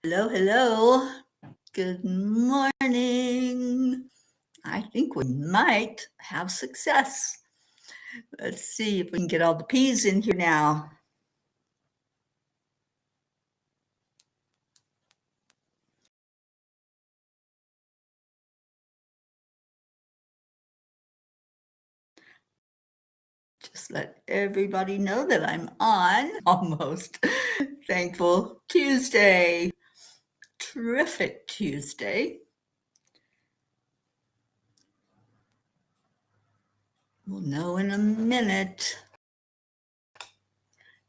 Hello, hello. Good morning. I think we might have success. Let's see if we can get all the P's in here now. Just let everybody know that I'm on. Almost. Thankful Tuesday. Terrific Tuesday. We'll know in a minute.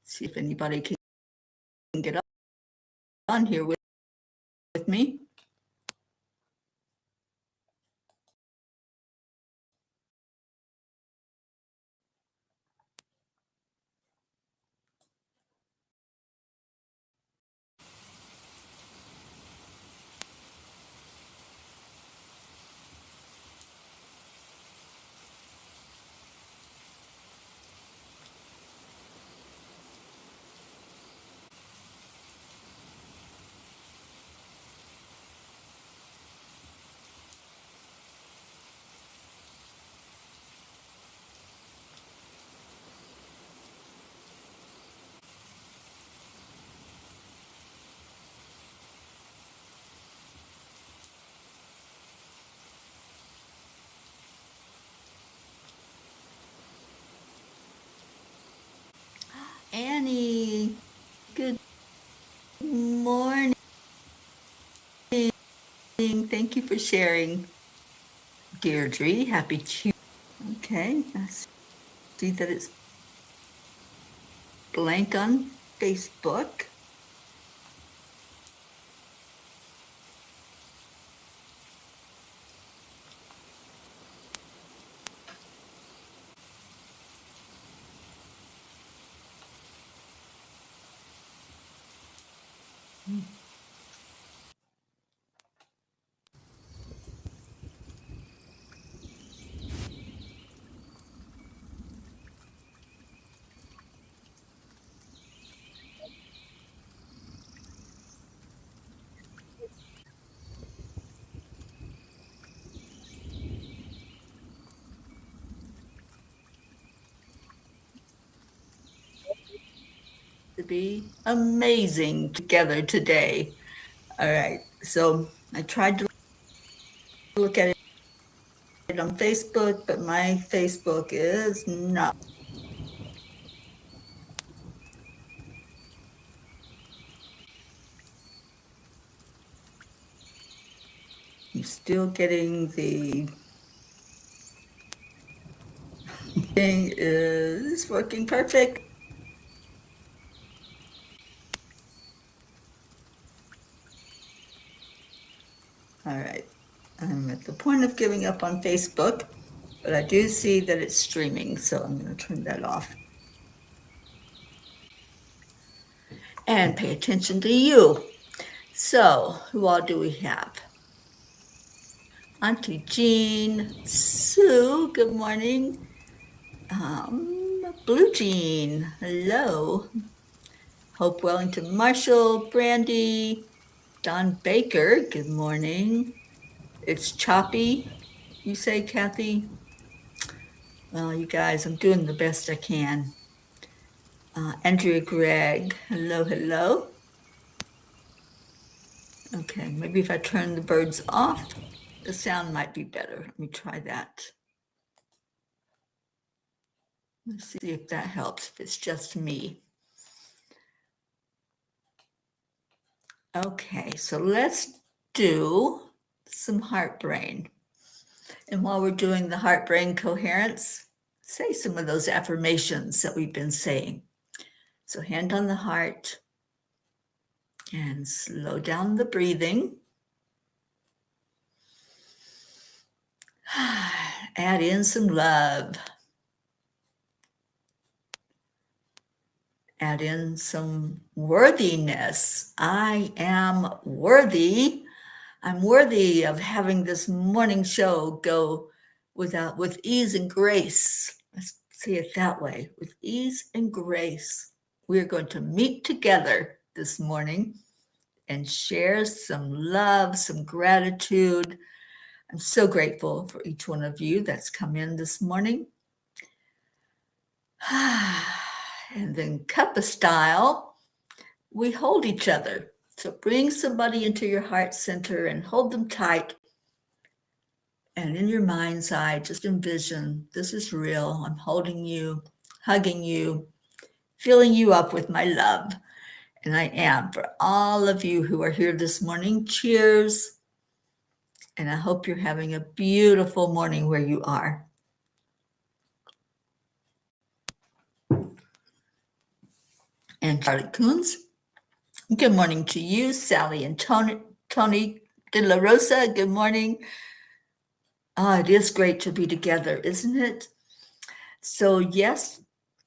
See if anybody can get on here with me. Annie, good morning. Thank you for sharing. Deirdre, happy Tuesday. Okay, I see that it's blank on Facebook. To be amazing together today. All right, so I tried to look at it on Facebook, but my Facebook is not. I'm still getting the thing is working perfect. All right, I'm at the point of giving up on Facebook, but I do see that it's streaming, so I'm going to turn that off. And pay attention to you. So, who all do we have? Auntie Jean, Sue, good morning. Blue Jean, hello. Hope Wellington Marshall, Brandy, Don Baker, good morning. It's choppy, you say, Kathy? Well, you guys, I'm doing the best I can. Andrea Gregg, hello, hello. Okay, maybe if I turn the birds off, the sound might be better. Let me try that. Let's see if that helps, if it's just me. Okay, so let's do some heart brain. And while we're doing the heart brain coherence, say some of those affirmations that we've been saying. So hand on the heart and slow down the breathing. Add in some love. Add in some worthiness. I am worthy. I'm worthy of having this morning show go with ease and grace. Let's say it that way, with ease and grace. We're going to meet together this morning and share some love, some gratitude. I'm so grateful for each one of you that's come in this morning. And then Cuppa style, we hold each other. So bring somebody into your heart center and hold them tight. And in your mind's eye, just envision, this is real. I'm holding you, hugging you, filling you up with my love. And I am. For all of you who are here this morning, cheers. And I hope you're having a beautiful morning where you are. And Charlie Coons, good morning to you. Sally and Tony De La Rosa, good morning. It is great to be together, isn't it? So yes,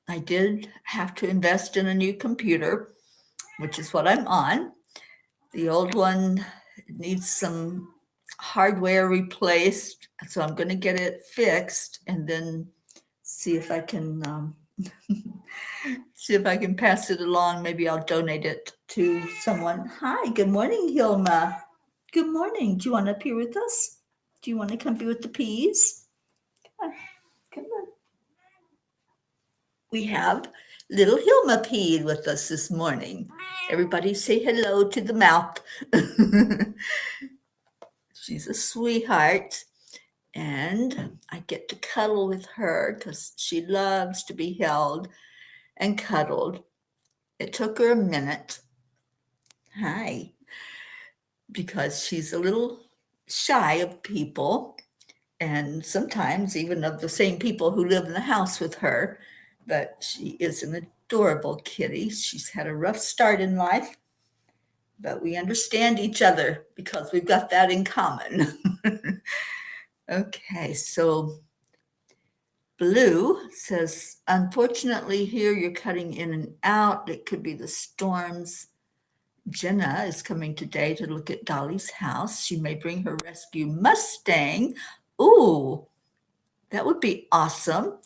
I did have to invest in a new computer, which is what I'm on. The old one needs some hardware replaced, so I'm going to get it fixed and then see if I can pass it along. Maybe I'll donate it to someone. Hi, good morning, Hilma. Good morning. Do you want to appear with us? Do you want to come be with the peas? Come on. We have little Hilma Pea with us this morning. Everybody say hello to the mouth. She's a sweetheart. And I get to cuddle with her because she loves to be held and cuddled. It took her a minute. Hi. Because she's a little shy of people and sometimes even of the same people who live in the house with her. But she is an adorable kitty. She's had a rough start in life, but we understand each other because we've got that in common. Okay, so Blue says, unfortunately here you're cutting in and out. It could be the storms. Jenna is coming today to look at Dolly's house. She may bring her rescue Mustang. Ooh, that would be awesome.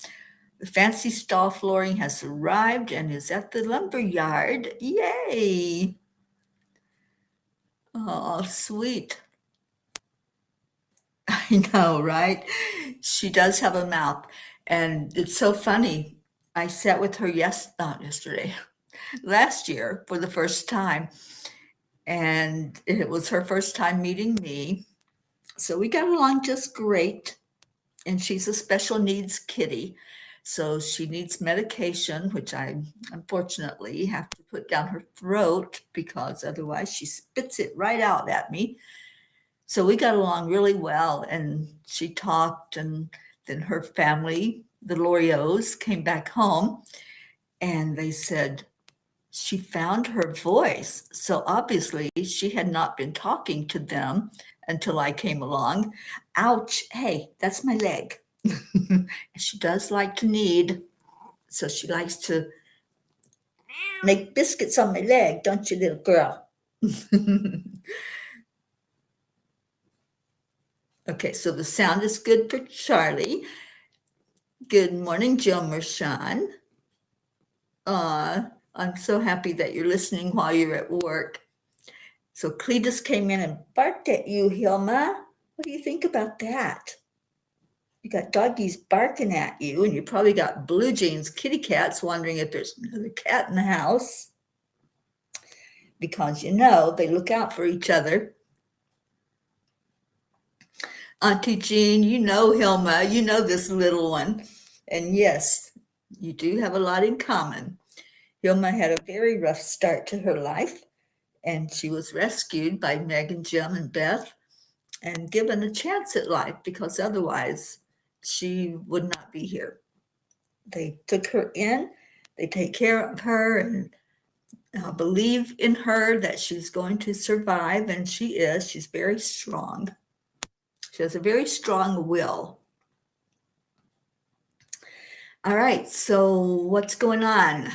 The fancy stall flooring has arrived and is at the lumber yard. Yay! Oh, sweet. I know, right? She does have a mouth. And it's so funny. I sat with her last year for the first time. And it was her first time meeting me. So we got along just great. And she's a special needs kitty. So she needs medication, which I unfortunately have to put down her throat because otherwise she spits it right out at me. So we got along really well, and she talked, and then her family, the Loriots, came back home, and they said she found her voice. So obviously she had not been talking to them until I came along. Ouch, hey, that's my leg. She does like to knead, so she likes to make biscuits on my leg, don't you, little girl? Okay, so the sound is good for Charlie. Good morning, Jill Mershon. I'm so happy that you're listening while you're at work. So Cletus came in and barked at you, Hilma. What do you think about that? You got doggies barking at you, and you probably got Blue Jeans kitty cats wondering if there's another cat in the house. Because they look out for each other. Auntie Jean, Hilma, this little one. And yes, you do have a lot in common. Hilma had a very rough start to her life, and she was rescued by Meg and Jim and Beth and given a chance at life because otherwise she would not be here. They took her in, they take care of her and believe in her that she's going to survive, and she is. She's very strong. She has a very strong will. All right, so what's going on?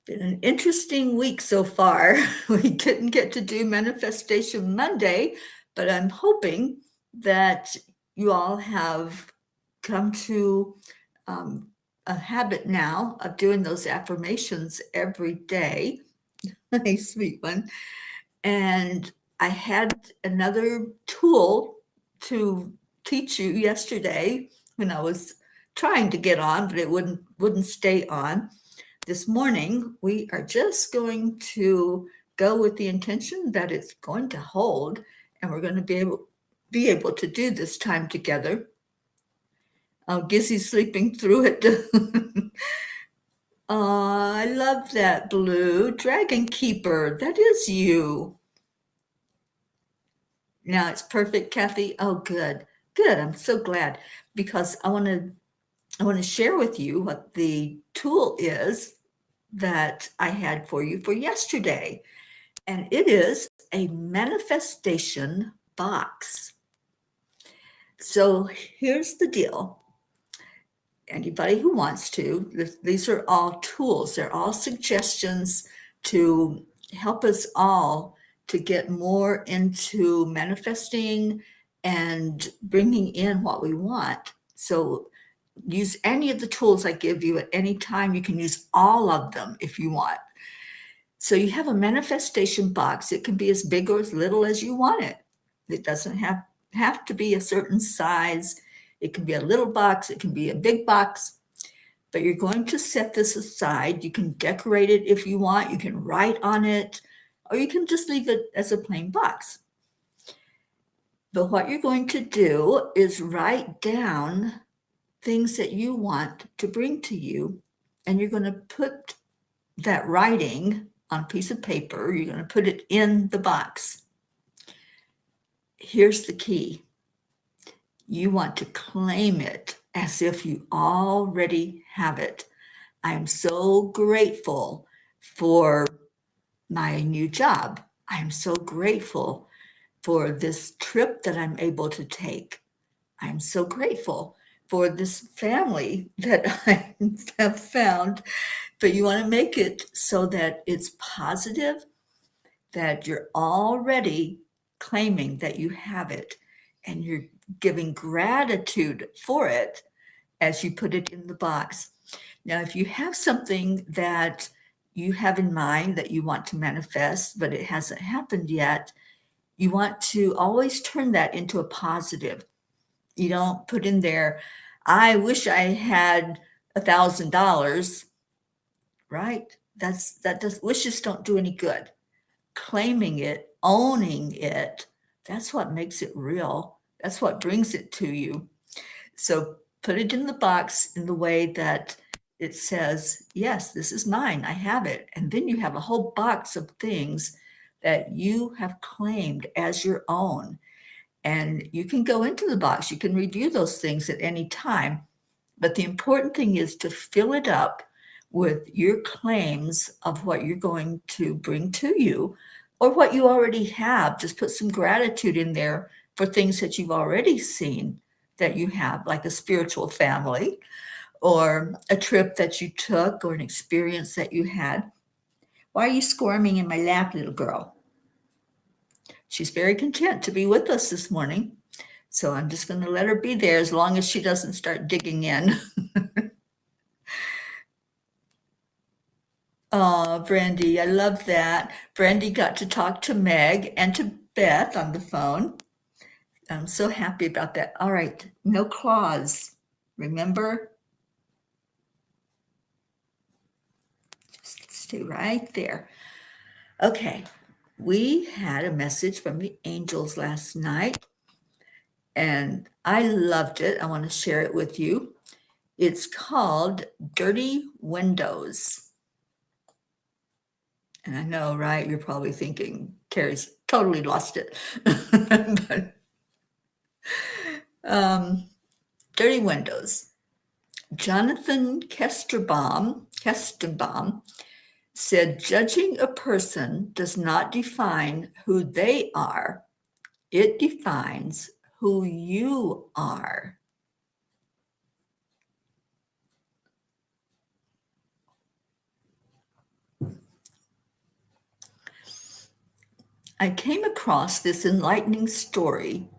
Been an interesting week so far. We didn't get to do Manifestation Monday, but I'm hoping that you all have come to a habit now of doing those affirmations every day. a sweet one. And I had another tool to teach you yesterday when I was trying to get on, but it wouldn't stay on. This morning, we are just going to go with the intention that it's going to hold, and we're going to be able to do this time together. Gizzy's sleeping through it. I love that, Blue. Dragon Keeper, that is you. Now it's perfect, Kathy. Oh, good. Good. I'm so glad because I want to share with you what the tool is that I had for you for yesterday. And it is a manifestation box. So here's the deal. Anybody who wants to, these are all tools. They're all suggestions to help us all to get more into manifesting and bringing in what we want. So use any of the tools I give you at any time. You can use all of them if you want. So you have a manifestation box. It can be as big or as little as you want it. It doesn't have to be a certain size. It can be a little box. It can be a big box. But you're going to set this aside. You can decorate it if you want. You can write on it, or you can just leave it as a plain box. But what you're going to do is write down things that you want to bring to you, and you're going to put that writing on a piece of paper. You're going to put it in the box. Here's the key. You want to claim it as if you already have it. I am so grateful for my new job. I am so grateful for this trip that I'm able to take. I'm so grateful for this family that I have found. But you want to make it so that it's positive, that you're already claiming that you have it, and you're giving gratitude for it as you put it in the box. Now, if you have something that you have in mind that you want to manifest, but it hasn't happened yet, you want to always turn that into a positive. You don't put in there, I wish I had $1,000, right? Wishes don't do any good. Claiming it, owning it, that's what makes it real. That's what brings it to you. So put it in the box in the way that it says, yes, this is mine. I have it. And then you have a whole box of things that you have claimed as your own. And you can go into the box. You can review those things at any time. But the important thing is to fill it up with your claims of what you're going to bring to you or what you already have. Just put some gratitude in there for things that you've already seen that you have, like a spiritual family or a trip that you took or an experience that you had. Why are you squirming in my lap, little girl? She's very content to be with us this morning. So I'm just going to let her be there as long as she doesn't start digging in. Oh, Brandy, I love that. Brandy got to talk to Meg and to Beth on the phone. I'm so happy about that. All right, no claws. Remember? Just stay right there. Okay, we had a message from the angels last night, and I loved it. I want to share it with you. It's called Dirty Windows. And I know, right? You're probably thinking, Teri's totally lost it. But, Dirty Windows. Jonathan Kestenbaum said, judging a person does not define who they are. It defines who you are. I came across this enlightening story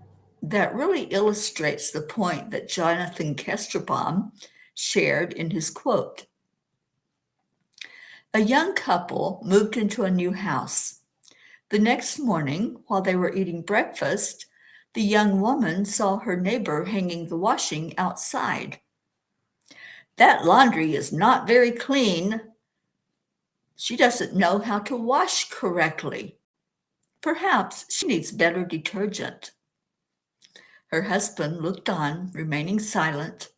that really illustrates the point that Jonathan Kestenbaum shared in his quote. A young couple moved into a new house. The next morning, while they were eating breakfast, the young woman saw her neighbor hanging the washing outside. "That laundry is not very clean. She doesn't know how to wash correctly. Perhaps she needs better detergent." Her husband looked on, remaining silent.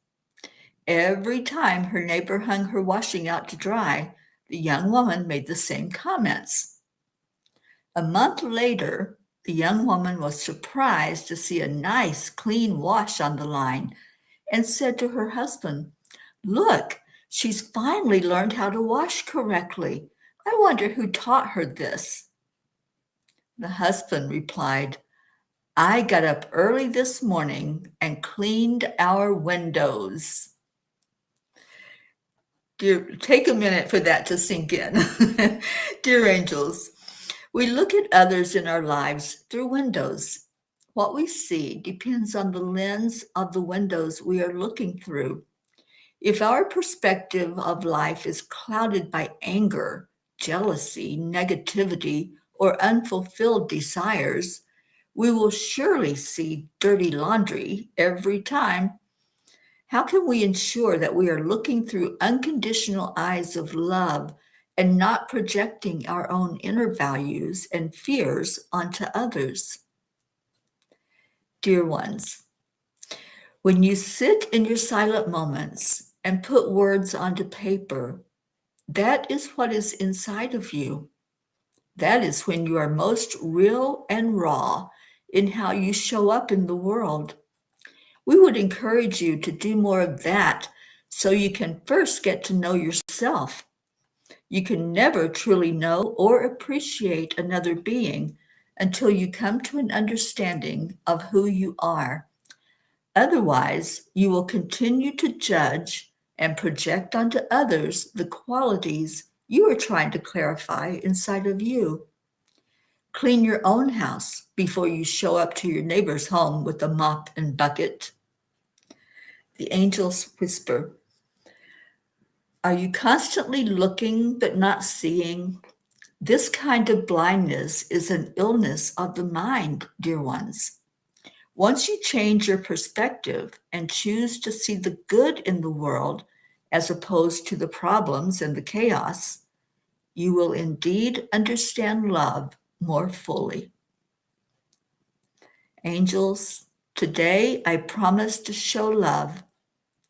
Every time her neighbor hung her washing out to dry, the young woman made the same comments. A month later, the young woman was surprised to see a nice, clean wash on the line and said to her husband, "Look, she's finally learned how to wash correctly. I wonder who taught her this." The husband replied, "I got up early this morning and cleaned our windows." Take a minute for that to sink in. Dear angels, we look at others in our lives through windows. What we see depends on the lens of the windows we are looking through. If our perspective of life is clouded by anger, jealousy, negativity, or unfulfilled desires, we will surely see dirty laundry every time. How can we ensure that we are looking through unconditional eyes of love and not projecting our own inner values and fears onto others? Dear ones, when you sit in your silent moments and put words onto paper, that is what is inside of you. That is when you are most real and raw in how you show up in the world. We would encourage you to do more of that so you can first get to know yourself. You can never truly know or appreciate another being until you come to an understanding of who you are. Otherwise, you will continue to judge and project onto others the qualities you are trying to clarify inside of you. Clean your own house before you show up to your neighbor's home with a mop and bucket. The angels whisper, "Are you constantly looking but not seeing? This kind of blindness is an illness of the mind, dear ones. Once you change your perspective and choose to see the good in the world as opposed to the problems and the chaos, you will indeed understand love more fully." Angels, today I promise to show love,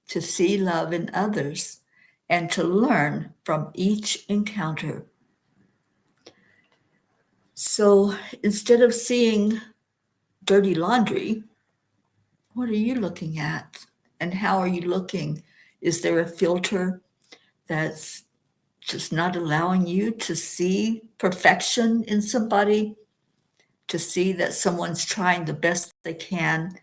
to see love in others, and to learn from each encounter. So instead of seeing dirty laundry, what are you looking at? And how are you looking? Is there a filter that's just not allowing you to see perfection in somebody, to see that someone's trying the best they can?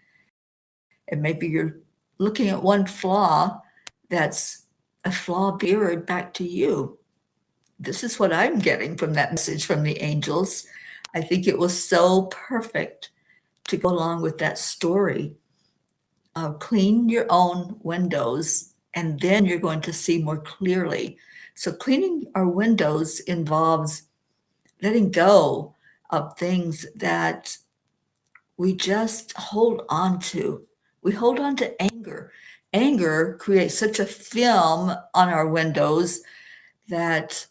And maybe you're looking at one flaw that's a flaw mirrored back to you. This is what I'm getting from that message from the angels. I think it was so perfect to go along with that story. Clean your own windows, and then you're going to see more clearly. So cleaning our windows involves letting go of things that we just hold on to. We hold on to anger. Anger creates such a film on our windows that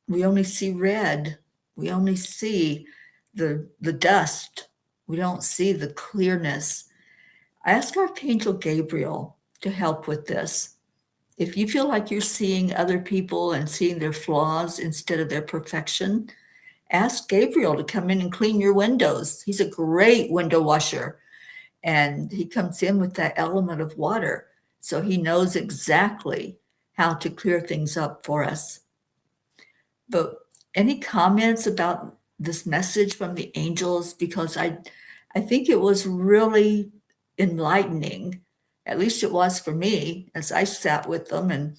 we only see red. We only see the dust. We don't see the clearness. I asked Archangel Gabriel to help with this. If you feel like you're seeing other people and seeing their flaws instead of their perfection, ask Gabriel to come in and clean your windows. He's a great window washer, and he comes in with that element of water, so he knows exactly how to clear things up for us. But any comments about this message from the angels? Because I think it was really enlightening. At least it was for me as I sat with them. And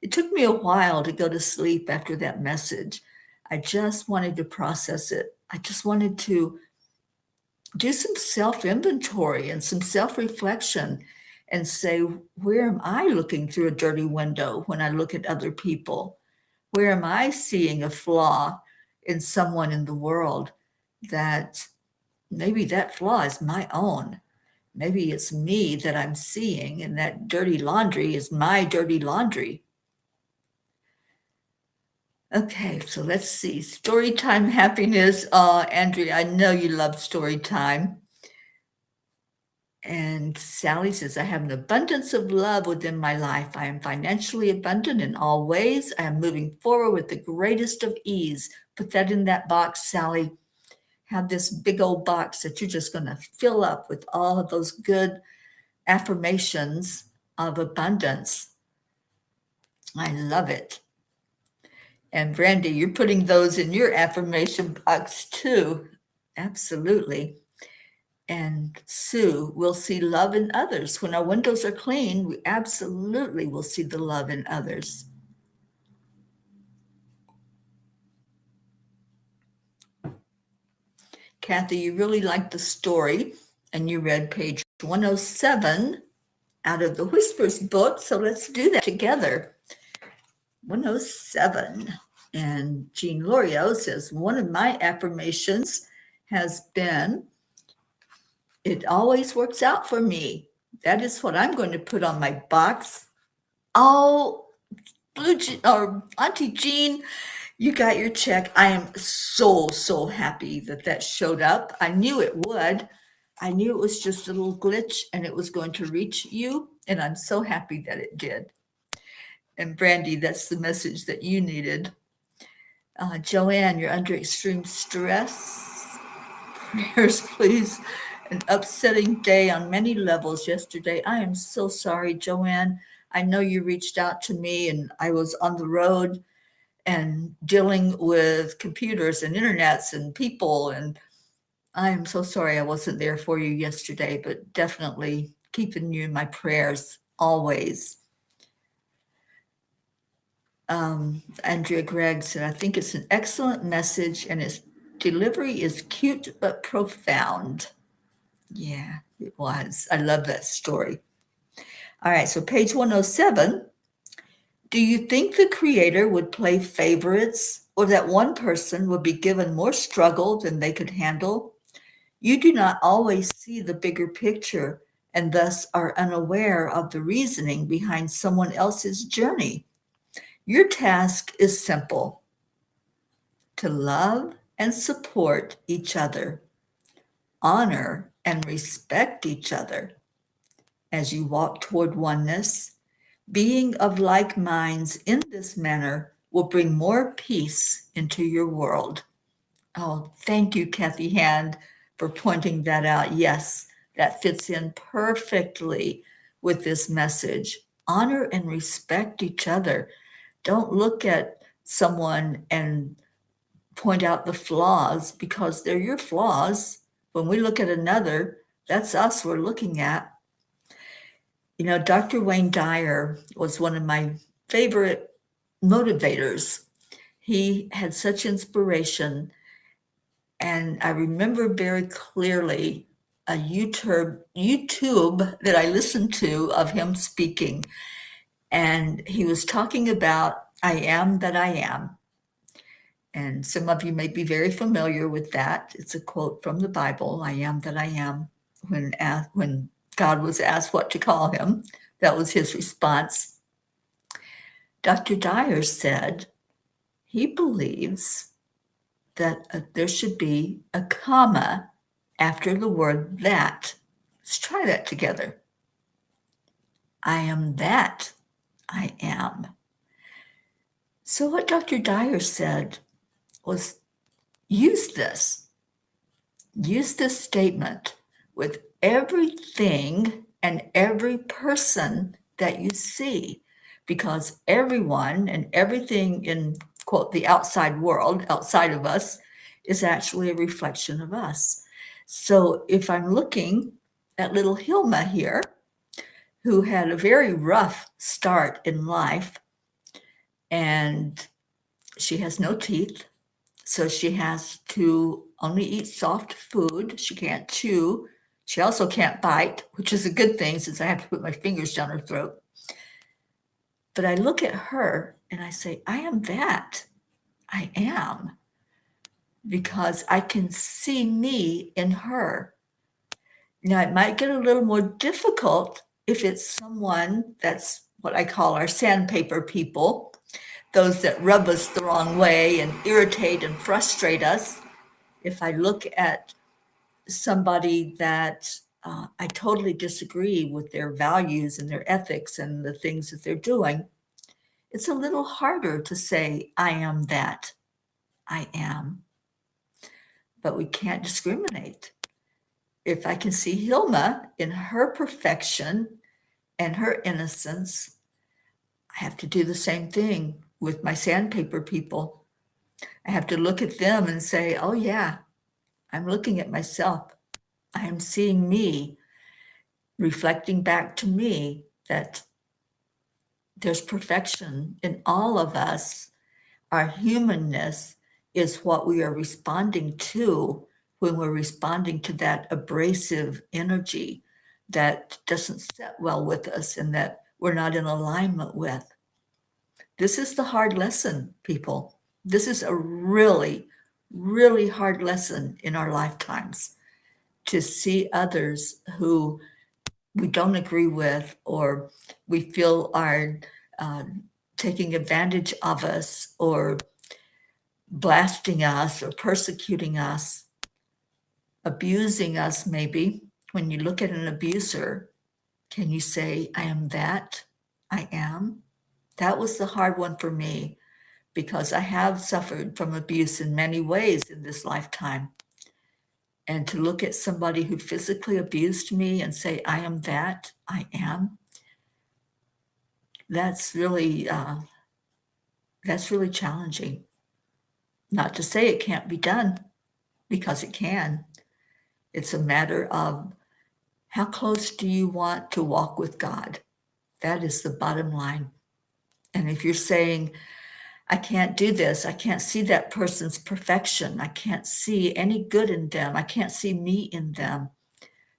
it took me a while to go to sleep after that message. I just wanted to process it. I just wanted to do some self-inventory and some self-reflection and say, where am I looking through a dirty window when I look at other people? Where am I seeing a flaw in someone in the world that maybe that flaw is my own? Maybe it's me that I'm seeing, and that dirty laundry is my dirty laundry. Okay, so let's see. Storytime happiness. Andrea, I know you love story time. And Sally says, I have an abundance of love within my life. I am financially abundant in all ways. I am moving forward with the greatest of ease. Put that in that box, Sally. Have this big old box that you're just going to fill up with all of those good affirmations of abundance. I love it. And Brandy, you're putting those in your affirmation box too. Absolutely. And Sue, we'll see love in others. When our windows are clean, we absolutely will see the love in others. Kathy, you really liked the story, and you read page 107 out of the Whispers book. So let's do that together. 107. And Jean Lorio says, one of my affirmations has been, it always works out for me. That is what I'm going to put on my box. Oh, Auntie Jean, you got your check. I am so happy that showed up. I knew it would. I knew it was just a little glitch and it was going to reach you. And I'm so happy that it did. And Brandy, that's the message that you needed. Joanne, you're under extreme stress. Prayers, please. An upsetting day on many levels yesterday. I am so sorry, Joanne. I know you reached out to me and I was on the road and dealing with computers and internets and people. And I am so sorry I wasn't there for you yesterday, but definitely keeping you in my prayers always. Andrea Gregg said, I think it's an excellent message and its delivery is cute but profound. Yeah, it was. I love that story. All right, so page 107. Do you think the creator would play favorites or that one person would be given more struggle than they could handle? You do not always see the bigger picture and thus are unaware of the reasoning behind someone else's journey. Your task is simple: to love and support each other, honor and respect each other. As you walk toward oneness, being of like minds in this manner will bring more peace into your world. Oh, thank you, Kathy Hand, for pointing that out. Yes, that fits in perfectly with this message. Honor and respect each other. Don't look at someone and point out the flaws because they're your flaws. When we look at another, that's us we're looking at. You know, Dr. Wayne Dyer was one of my favorite motivators. He had such inspiration. And I remember very clearly a YouTube that I listened to of him speaking. And he was talking about, I am that I am. And some of you may be very familiar with that. It's a quote from the Bible, I am that I am. When God was asked what to call him, that was his response. Dr. Dyer said he believes that there should be a comma after the word that. Let's try that together. I am that I am. So what Dr. Dyer said was use this statement with everything and every person that you see, because everyone and everything in, quote, the outside world, outside of us, is actually a reflection of us. So if I'm looking at little Hilma here, who had a very rough start in life, and she has no teeth, so she has to only eat soft food. She can't chew. She also can't bite, which is a good thing since I have to put my fingers down her throat. But I look at her and I say, I am that. I am. Because I can see me in her. Now, it might get a little more difficult if it's someone that's what I call our sandpaper people, those that rub us the wrong way and irritate and frustrate us. If I look at somebody that I totally disagree with their values and their ethics and the things that they're doing, it's a little harder to say, I am that. I am. But we can't discriminate. If I can see Hilma in her perfection and her innocence, I have to do the same thing with my sandpaper people. I have to look at them and say, oh, yeah, I'm looking at myself. I am seeing me, reflecting back to me that there's perfection in all of us. Our humanness is what we are responding to when we're responding to that abrasive energy that doesn't sit well with us and that we're not in alignment with. This is the hard lesson, people. This is a really, really hard lesson in our lifetimes, to see others who we don't agree with or we feel are taking advantage of us or blasting us or persecuting us, abusing us maybe. When you look at an abuser, can you say, I am that? I am? That was the hard one for me because I have suffered from abuse in many ways in this lifetime. And to look at somebody who physically abused me and say, I am that, I am, that's really challenging. Not to say it can't be done, because it can. It's a matter of how close do you want to walk with God? That is the bottom line. And if you're saying, I can't do this, I can't see that person's perfection, I can't see any good in them, I can't see me in them,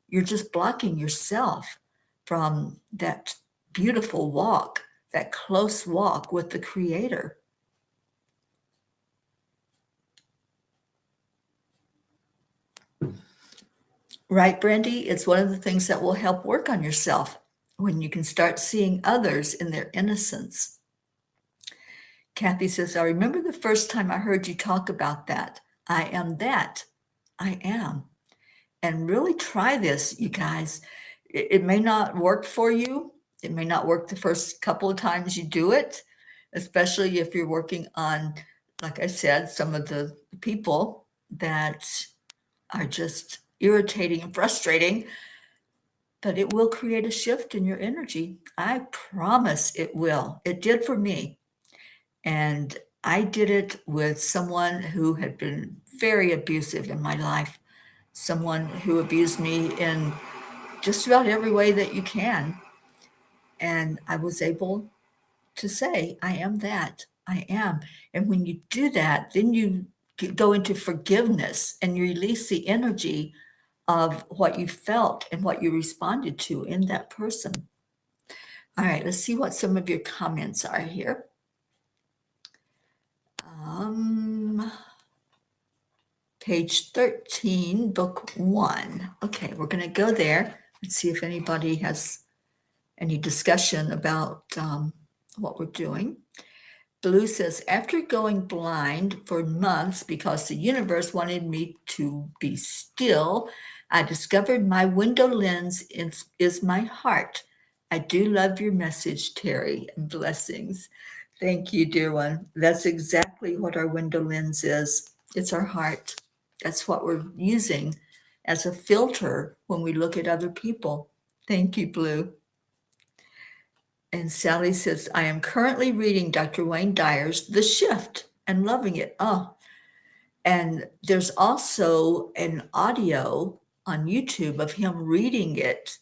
you're just blocking yourself from that beautiful walk, that close walk with the Creator. Right, Brandy? It's one of the things that will help work on yourself when you can start seeing others in their innocence. Kathy says, I remember the first time I heard you talk about that. I am that. I am. And really try this, you guys. It may not work for you. It may not work the first couple of times you do it, especially if you're working on, like I said, some of the people that are just irritating and frustrating. But it will create a shift in your energy. I promise it will. It did for me. And I did it with someone who had been very abusive in my life, someone who abused me in just about every way that you can. And I was able to say, I am that. I am. And when you do that, then you go into forgiveness and you release the energy of what you felt and what you responded to in that person. All right, let's see what some of your comments are here. Page 13, book 1. Okay, we're going to go there and see if anybody has any discussion about what we're doing. Blue says, after going blind for months because the universe wanted me to be still, I discovered my window lens is my heart. I do love your message, Teri, and blessings. Thank you, dear one. That's exactly what our window lens is. It's our heart. That's what we're using as a filter when we look at other people. Thank you, Blue. And Sally says, I am currently reading Dr. Wayne Dyer's The Shift and loving it. Oh, and there's also an audio on YouTube of him reading it,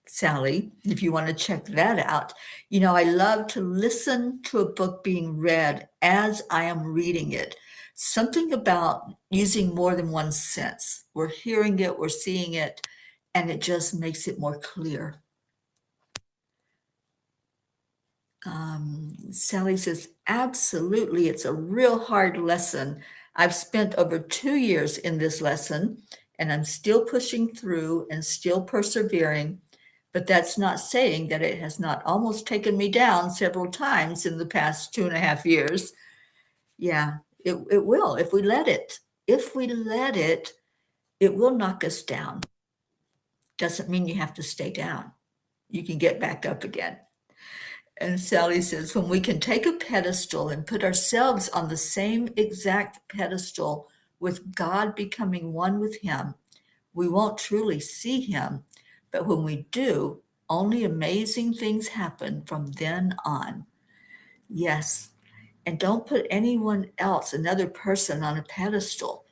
Sally, if you want to check that out. You know, I love to listen to a book being read as I am reading it. Something about using more than one sense. We're hearing it, we're seeing it, and it just makes it more clear. Sally says, absolutely, it's a real hard lesson. I've spent over 2 years in this lesson, and I'm still pushing through and still persevering. But that's not saying that it has not almost taken me down several times in the past 2.5 years. Yeah, it will if we let it. If we let it, it will knock us down. Doesn't mean you have to stay down. You can get back up again. And Sally says, when we can take a pedestal and put ourselves on the same exact pedestal with God, becoming one with Him, we won't truly see Him. But when we do, only amazing things happen from then on. Yes. And don't put anyone else, another person, on a pedestal.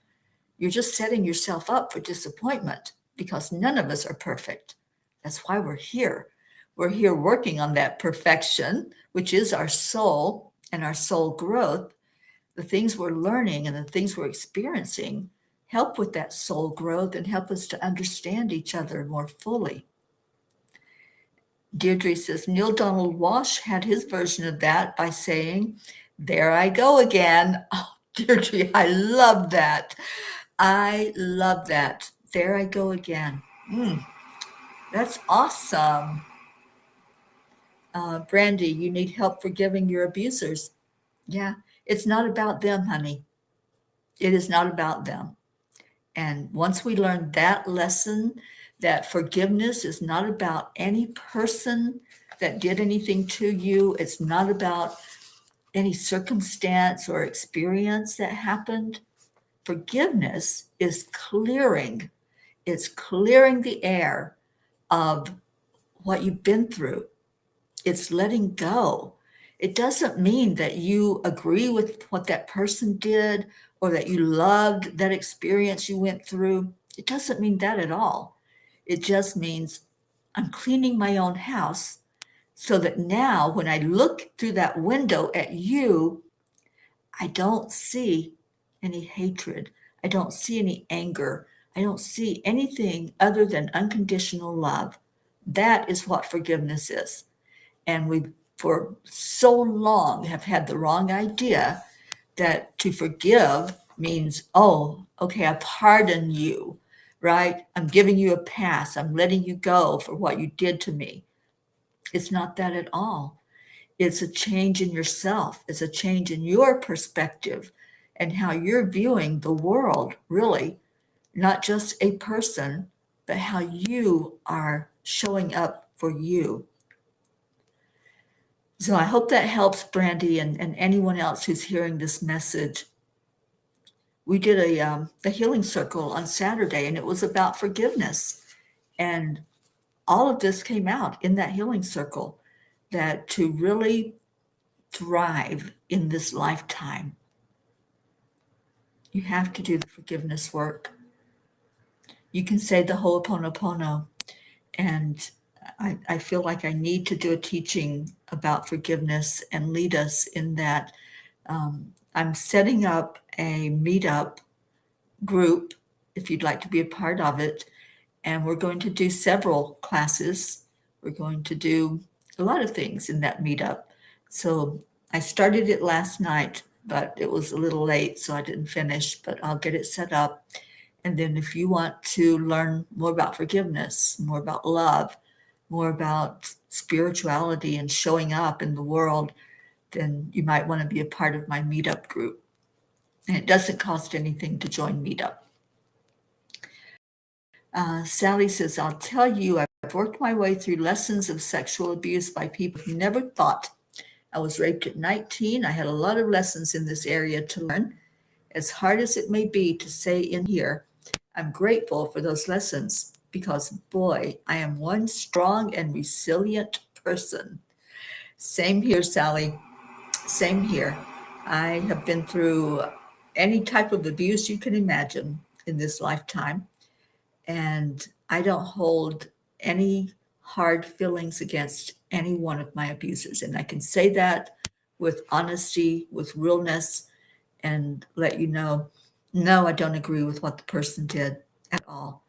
You're just setting yourself up for disappointment because none of us are perfect. That's why we're here. We're here working on that perfection, which is our soul and our soul growth. The things we're learning and the things we're experiencing help with that soul growth and help us to understand each other more fully. Deirdre says, Neil Donald Walsh had his version of that by saying, there I go again. Oh, Deirdre, I love that. I love that. There I go again. That's awesome. Brandy, you need help forgiving your abusers. Yeah, it's not about them, honey. It is not about them. And once we learn that lesson, that forgiveness is not about any person that did anything to you, it's not about any circumstance or experience that happened. Forgiveness is clearing. It's clearing the air of what you've been through. It's letting go. It doesn't mean that you agree with what that person did or that you loved that experience you went through. It doesn't mean that at all. It just means I'm cleaning my own house so that now when I look through that window at you, I don't see any hatred. I don't see any anger. I don't see anything other than unconditional love. That is what forgiveness is. And we, for so long, have had the wrong idea that to forgive means, oh, okay, I pardon you, right? I'm giving you a pass. I'm letting you go for what you did to me. It's not that at all. It's a change in yourself. It's a change in your perspective and how you're viewing the world, really, not just a person, but how you are showing up for you. So I hope that helps, Brandy, and anyone else who's hearing this message. We did a healing circle on Saturday, and it was about forgiveness. And all of this came out in that healing circle, that to really thrive in this lifetime, you have to do the forgiveness work. You can say the Ho'oponopono, and I feel like I need to do a teaching about forgiveness and lead us in that. I'm setting up a meetup group if you'd like to be a part of it, and we're going to do several classes. We're going to do a lot of things in that meetup. So I started it last night, but it was a little late, so I didn't finish, but I'll get it set up. And then if you want to learn more about forgiveness, more about love, more about spirituality and showing up in the world, then you might want to be a part of my meetup group. And it doesn't cost anything to join meetup. Sally says, I'll tell you, I've worked my way through lessons of sexual abuse by people who never thought. I was raped at 19. I had a lot of lessons in this area to learn. As hard as it may be to say in here, I'm grateful for those lessons because, boy, I am one strong and resilient person. Same here, Sally. Same here. I have been through any type of abuse you can imagine in this lifetime, and I don't hold any hard feelings against any one of my abusers. And I can say that with honesty, with realness, and let you know, no, I don't agree with what the person did at all.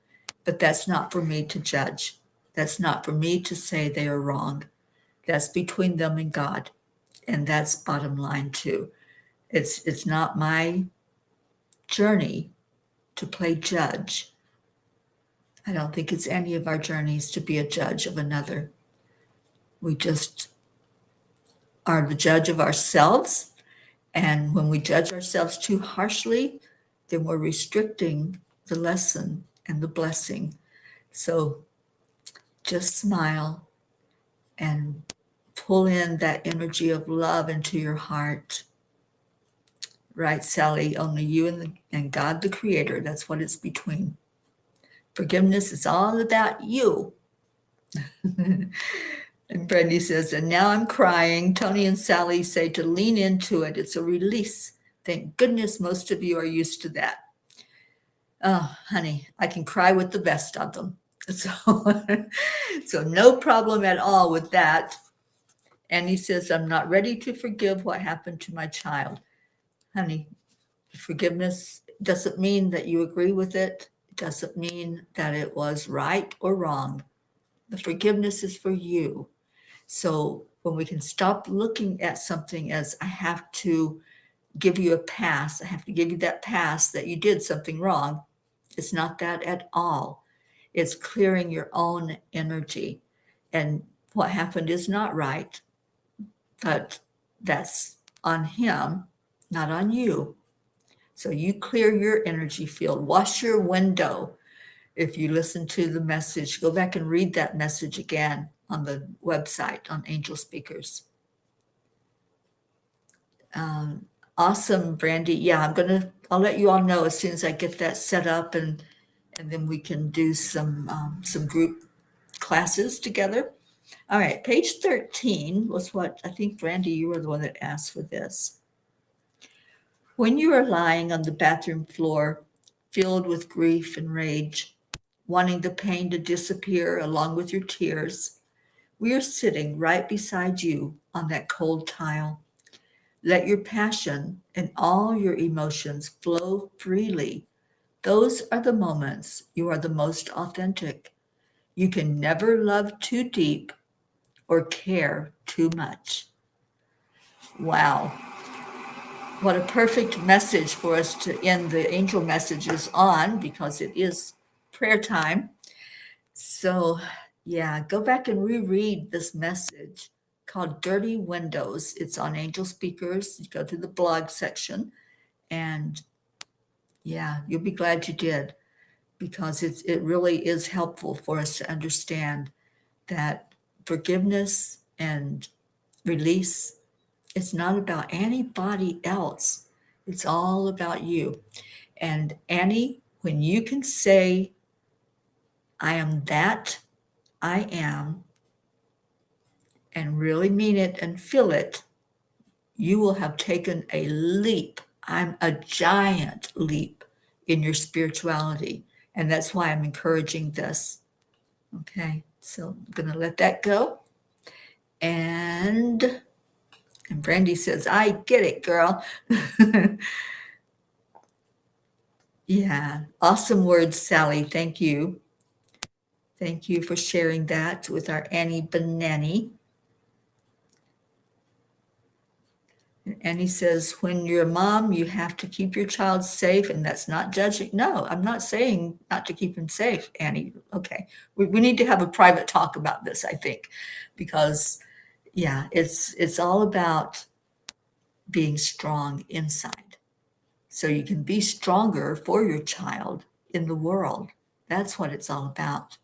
But that's not for me to judge. That's not for me to say they are wrong. That's between them and God. And that's bottom line too. It's not my journey to play judge. I don't think it's any of our journeys to be a judge of another. We just are the judge of ourselves. And when we judge ourselves too harshly, then we're restricting the lesson and the blessing. So just smile and pull in that energy of love into your heart. Right, Sally? Only you and God the Creator. That's what it's between. Forgiveness is all about you. And Brandy says, and now I'm crying. Tony and Sally say to lean into it. It's a release. Thank goodness most of you are used to that. Oh, honey, I can cry with the best of them. So, so no problem at all with that. And he says, I'm not ready to forgive what happened to my child. Honey, forgiveness doesn't mean that you agree with it. It doesn't mean that it was right or wrong. The forgiveness is for you. So when we can stop looking at something as I have to give you a pass, I have to give you that pass that you did something wrong. It's not that at all. It's clearing your own energy. And what happened is not right, but that's on him, not on you. So you clear your energy field, wash your window. If you listen to the message, go back and read that message again on the website on Angel Speakers. Awesome, Brandy. Yeah, I'll let you all know as soon as I get that set up, and then we can do some group classes together. All right, page 13 was what I think, Brandy, you were the one that asked for this. When you are lying on the bathroom floor, filled with grief and rage, wanting the pain to disappear along with your tears, we are sitting right beside you on that cold tile. Let your passion and all your emotions flow freely. Those are the moments you are the most authentic. You can never love too deep or care too much. Wow. What a perfect message for us to end the angel messages on, because it is prayer time. So, yeah, go back and reread this message called Dirty Windows. It's on Angel Speakers. You go to the blog section, and yeah, you'll be glad you did, because it really is helpful for us to understand that forgiveness and release, it's not about anybody else. It's all about you. And Annie, when you can say, I am that I am, and really mean it and feel it, you will have taken a leap. I'm a giant leap in your spirituality. And that's why I'm encouraging this. Okay, so I'm going to let that go. And Brandy says, I get it, girl. Yeah, awesome words, Sally. Thank you. Thank you for sharing that with our Annie Benani. And he says, when you're a mom, you have to keep your child safe, and that's not judging. No, I'm not saying not to keep him safe, Annie. Okay, we need to have a private talk about this, I think, because, yeah, it's all about being strong inside. So you can be stronger for your child in the world. That's what it's all about.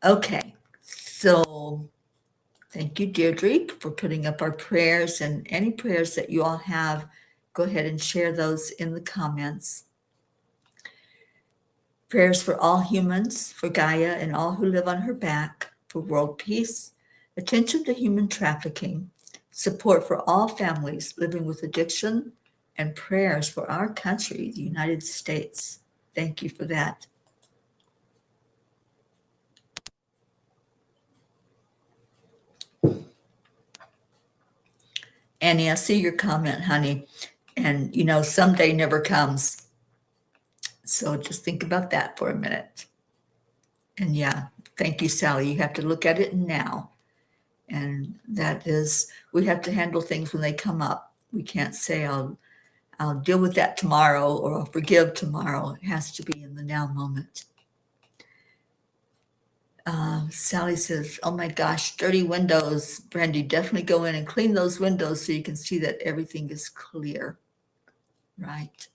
Okay, so thank you, Deirdre, for putting up our prayers, and any prayers that you all have, go ahead and share those in the comments. Prayers for all humans, for Gaia and all who live on her back, for world peace, attention to human trafficking, support for all families living with addiction, and prayers for our country, the United States. Thank you for that. Annie, I see your comment, honey. And, someday never comes. So just think about that for a minute. And yeah, thank you, Sally. You have to look at it now. And that is, we have to handle things when they come up. We can't say, I'll deal with that tomorrow or I'll forgive tomorrow. It has to be in the now moment. Sally says, oh my gosh, dirty windows. Brandy, definitely go in and clean those windows so you can see that everything is clear, right?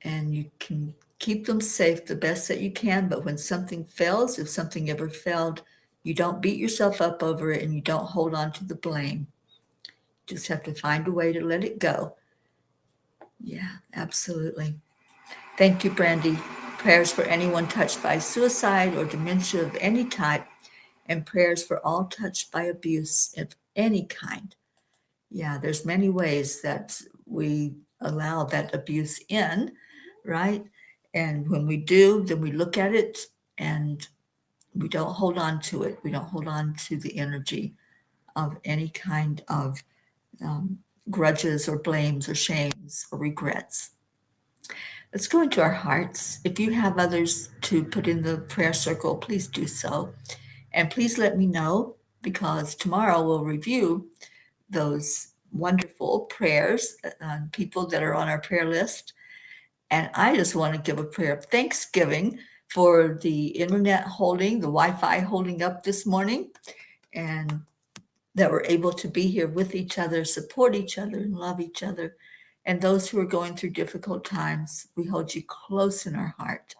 And you can keep them safe the best that you can, but when something fails, if something ever failed, you don't beat yourself up over it and you don't hold on to the blame. You just have to find a way to let it go. Yeah, absolutely. Thank you, Brandy. Prayers for anyone touched by suicide or dementia of any type, and prayers for all touched by abuse of any kind. Yeah, there's many ways that we allow that abuse in, right? And when we do, then we look at it and we don't hold on to it. We don't hold on to the energy of any kind of grudges or blames or shames or regrets. Let's go into our hearts. If you have others to put in the prayer circle, please do so. And please let me know, because tomorrow we'll review those wonderful prayers, people that are on our prayer list. And I just want to give a prayer of thanksgiving for the internet holding, the Wi-Fi holding up this morning, and that we're able to be here with each other, support each other, and love each other. And those who are going through difficult times, we hold you close in our heart.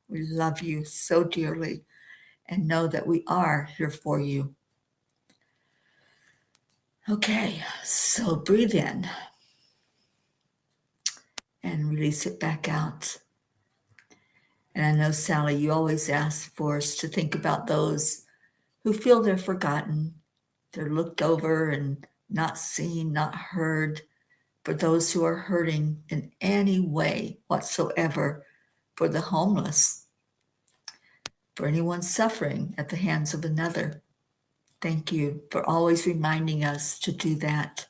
We love you so dearly and know that we are here for you. Okay, so breathe in and release it back out. And I know, Sally, you always ask for us to think about those who feel they're forgotten, they're looked over and not seen, not heard, for those who are hurting in any way whatsoever, for the homeless, for anyone suffering at the hands of another. Thank you for always reminding us to do that.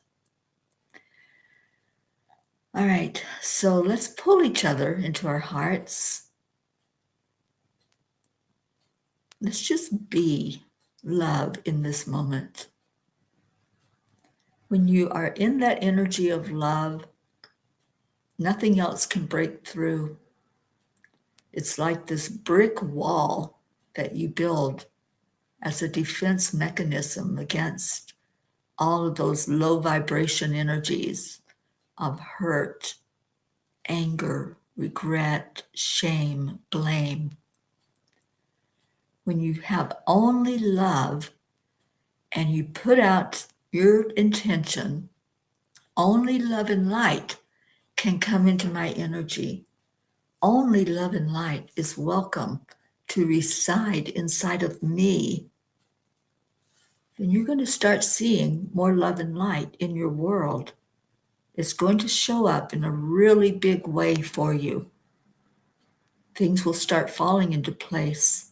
All right, so let's pull each other into our hearts. Let's just be love in this moment. When you are in that energy of love, nothing else can break through. It's like this brick wall that you build as a defense mechanism against all of those low vibration energies of hurt, anger, regret, shame, blame. When you have only love and you put out your intention, only love and light can come into my energy. Only love and light is welcome to reside inside of me. Then you're going to start seeing more love and light in your world. It's going to show up in a really big way for you. Things will start falling into place.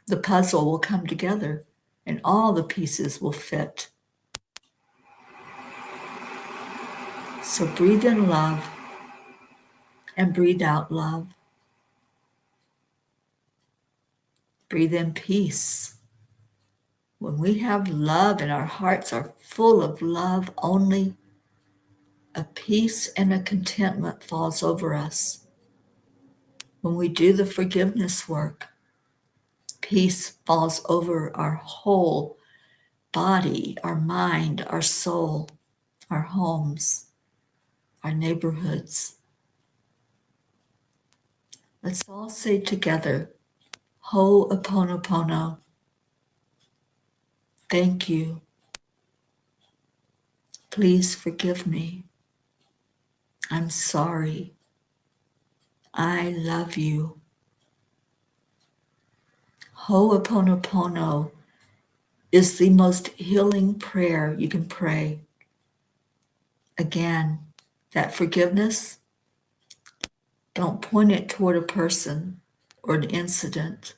The puzzle will come together and all the pieces will fit. So breathe in love and breathe out love. Breathe in peace. When we have love and our hearts are full of love, only a peace and a contentment falls over us. When we do the forgiveness work, peace falls over our whole body, our mind, our soul, our homes, our neighborhoods. Let's all say together, Ho'oponopono. Thank you. Please forgive me. I'm sorry. I love you. Ho'oponopono is the most healing prayer you can pray. Again, that forgiveness, don't point it toward a person or an incident.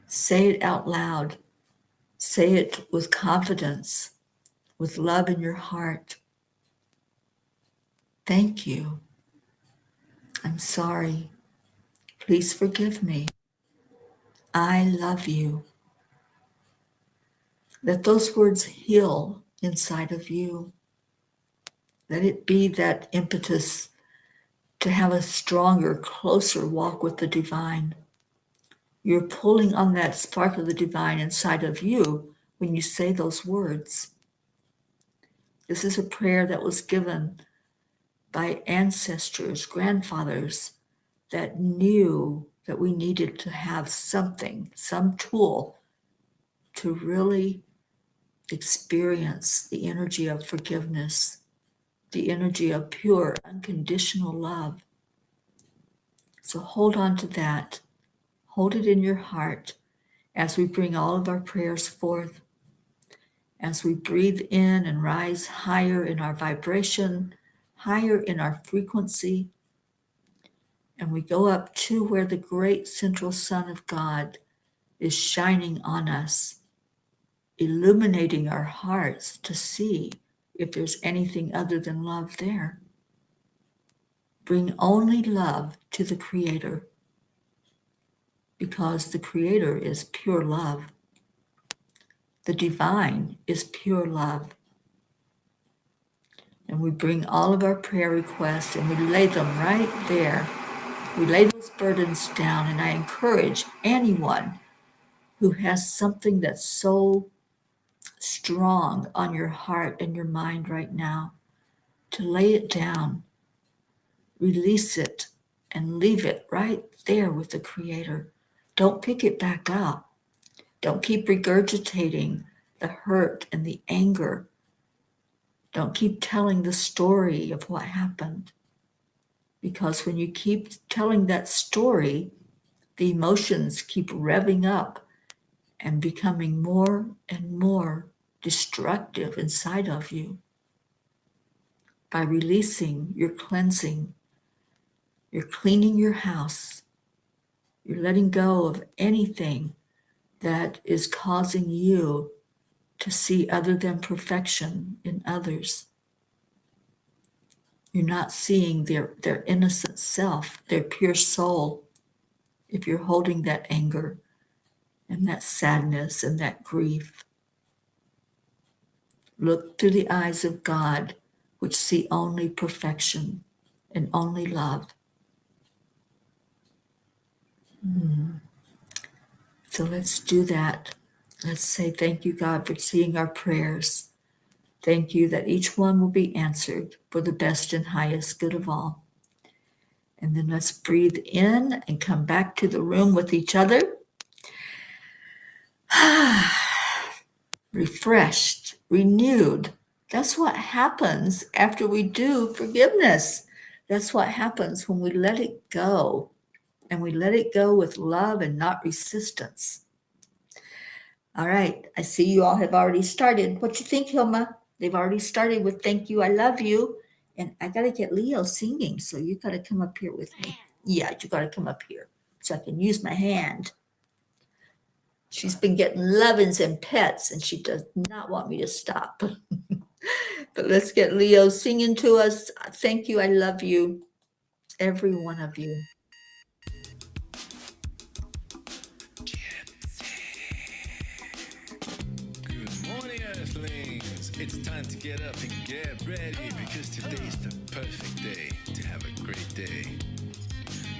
Say it out loud. Say it with confidence, with love in your heart. Thank you. I'm sorry. Please forgive me. I love you. Let those words heal inside of you. Let it be that impetus to have a stronger, closer walk with the divine. You're pulling on that spark of the divine inside of you when you say those words. This is a prayer that was given by ancestors, grandfathers that knew that we needed to have something, some tool to really experience the energy of forgiveness, the energy of pure, unconditional love. So hold on to that. Hold it in your heart as we bring all of our prayers forth, as we breathe in and rise higher in our vibration, higher in our frequency, and we go up to where the great central sun of God is shining on us, illuminating our hearts to see if there's anything other than love there. Bring only love to the Creator, because the Creator is pure love. The divine is pure love. And we bring all of our prayer requests and we lay them right there. We lay those burdens down, and I encourage anyone who has something that's so strong on your heart and your mind right now to lay it down, release it, and leave it right there with the Creator. Don't pick it back up. Don't keep regurgitating the hurt and the anger. Don't keep telling the story of what happened. Because when you keep telling that story, the emotions keep revving up and becoming more and more destructive inside of you. By releasing, you're cleansing, you're cleaning your house, you're letting go of anything that is causing you to see other than perfection in others. You're not seeing their innocent self, their pure soul, if you're holding that anger and that sadness and that grief. Look through the eyes of God, which see only perfection and only love. So let's do that. Let's say thank you, God, for seeing our prayers. Thank you that each one will be answered for the best and highest good of all. And then let's breathe in and come back to the room with each other. Refreshed, renewed. That's what happens after we do forgiveness. That's what happens when we let it go. And we let it go with love and not resistance. All right, I see you all have already started. What you think, Hilma? They've already started with thank you, I love you. And I got to get Leo singing, so you got to come up here with me. Yeah, you got to come up here so I can use my hand. She's been getting lovin's and pets, and she does not want me to stop. But let's get Leo singing to us. Thank you, I love you, every one of you. Good morning, Earthlings. It's time to get up and get ready, because today's the perfect day to have a great day.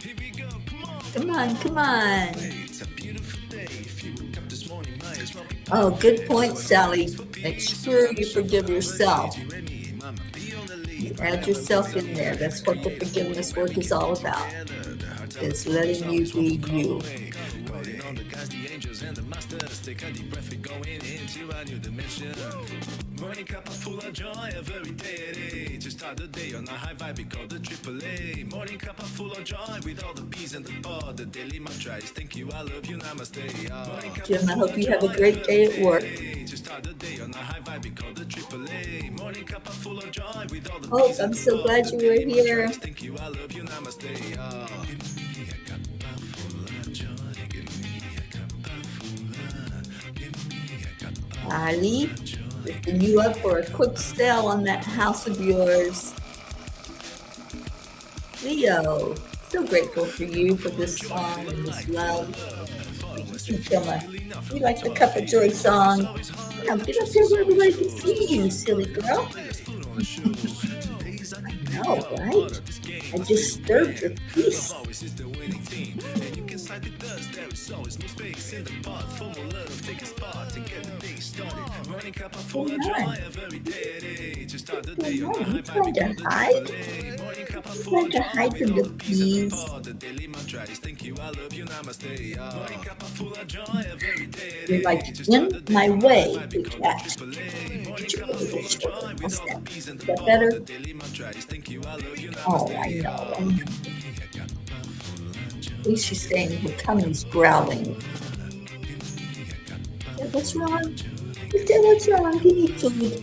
Here we go, come on. Come on, come on. It's a beautiful day. If you woke up this morning, might as well be Oh, good point, Sally. Make sure you forgive yourself. You add yourself in there. That's what the forgiveness work is all about. It's letting you be you. calling on the guys, the angels and the masters. Take a deep breath, we're going into a new dimension. Morning cup full of joy, every day at 8. To start the day on a high vibe, we call the AAA. Morning cup full of joy with all the bees and the pod. The daily mantra is thank you, I love you, namaste. Jim, I hope you have a great day at work. To start the day on a high vibe, we call the AAA. Morning cup full of joy with all the Oh, bees I'm and the so pod. glad you were here. Thank you, I love you, namaste. Give me a cup full of joy. Give me a cup full of. Give me a cup Ali, lifting you up for a quick spell on that house of yours. Leo, so grateful for you, for this song and this love. see, Kilma. You like the Cup of Joy song? Now get up here where everybody can see you, silly girl. I know, right? I disturbed your peace. Always is the winning team. And you can slide the dust, there is always no space in the pot. For more love, take a spot to get the day started. Morning cup of full of joy, every day at 8. To start the day on a high You vibe, trying we call to the hide? AAA. Morning cup of You full trying of to joy, hide with from all the the peace in the peas? pot. The daily mantra is thank you, I love you, namaste. Morning cup of full of joy, every day at You're like 8. To start in the day my on a high way, vibe, we big call the cat. AAA. Morning Get your cup of little bit full of shorter. joy, with How's all the that? peas in Is the that pot. The better? daily mantra is thank you, I love you, Oh, I namaste. know. At least she's saying her tummy's growling. Yeah, what's wrong? She said, what's wrong? Give me food.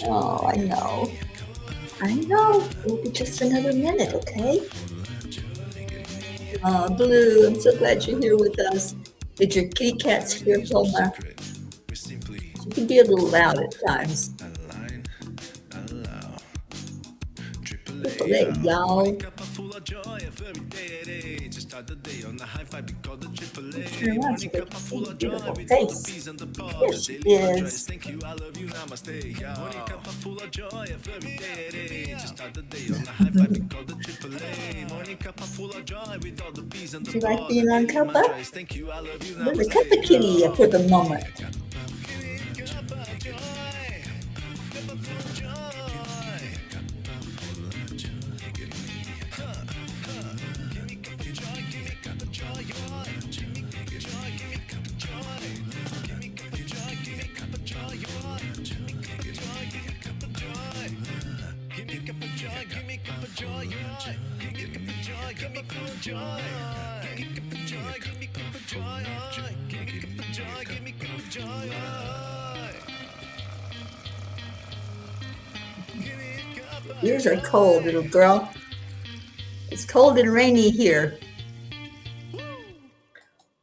Oh, I know. I know. It'll be just another minute, okay? Blue, I'm so glad you're here with us. Did your kitty cats hear Hilma? She can be a little loud at times. Triple A, y'all. Turn around so they can see your beautiful face. There she is. Thank you, I love you, namaste. Morning cup of full of joy, every day at 8. Just start the day on the high five, we call the AAA. Morning cup of full of joy, with all the peas and Do the you like pod. The being on daily mantra Cuppa? is thank you, I love you, There's a Cuppa namaste. kitty for the moment. Cuppa joy, cuppa full of joy. Give me cup of joy, give me cup of joy, give me cup of joy, give me cup of joy. Give me cup of joy, give me cup of joy, give me cup of joy, give me cup of joy. Give me cup of joy, give me cup of joy, give me cup of joy, give me full of joy. Give me cup of joy, give me cup of joy, give me cup of joy, give me cup of joy. Ears are cold, little girl. It's cold and rainy here.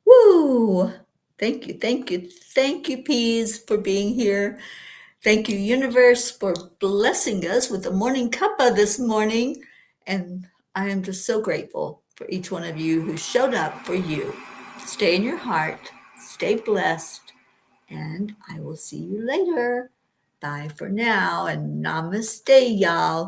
Woo! Thank you, thank you, thank you, Peas, for being here. Thank you, Universe, for blessing us with the morning cuppa this morning. And I am just so grateful for each one of you who showed up for you. Stay in your heart, stay blessed, and I will see you later. Bye for now, and namaste, y'all.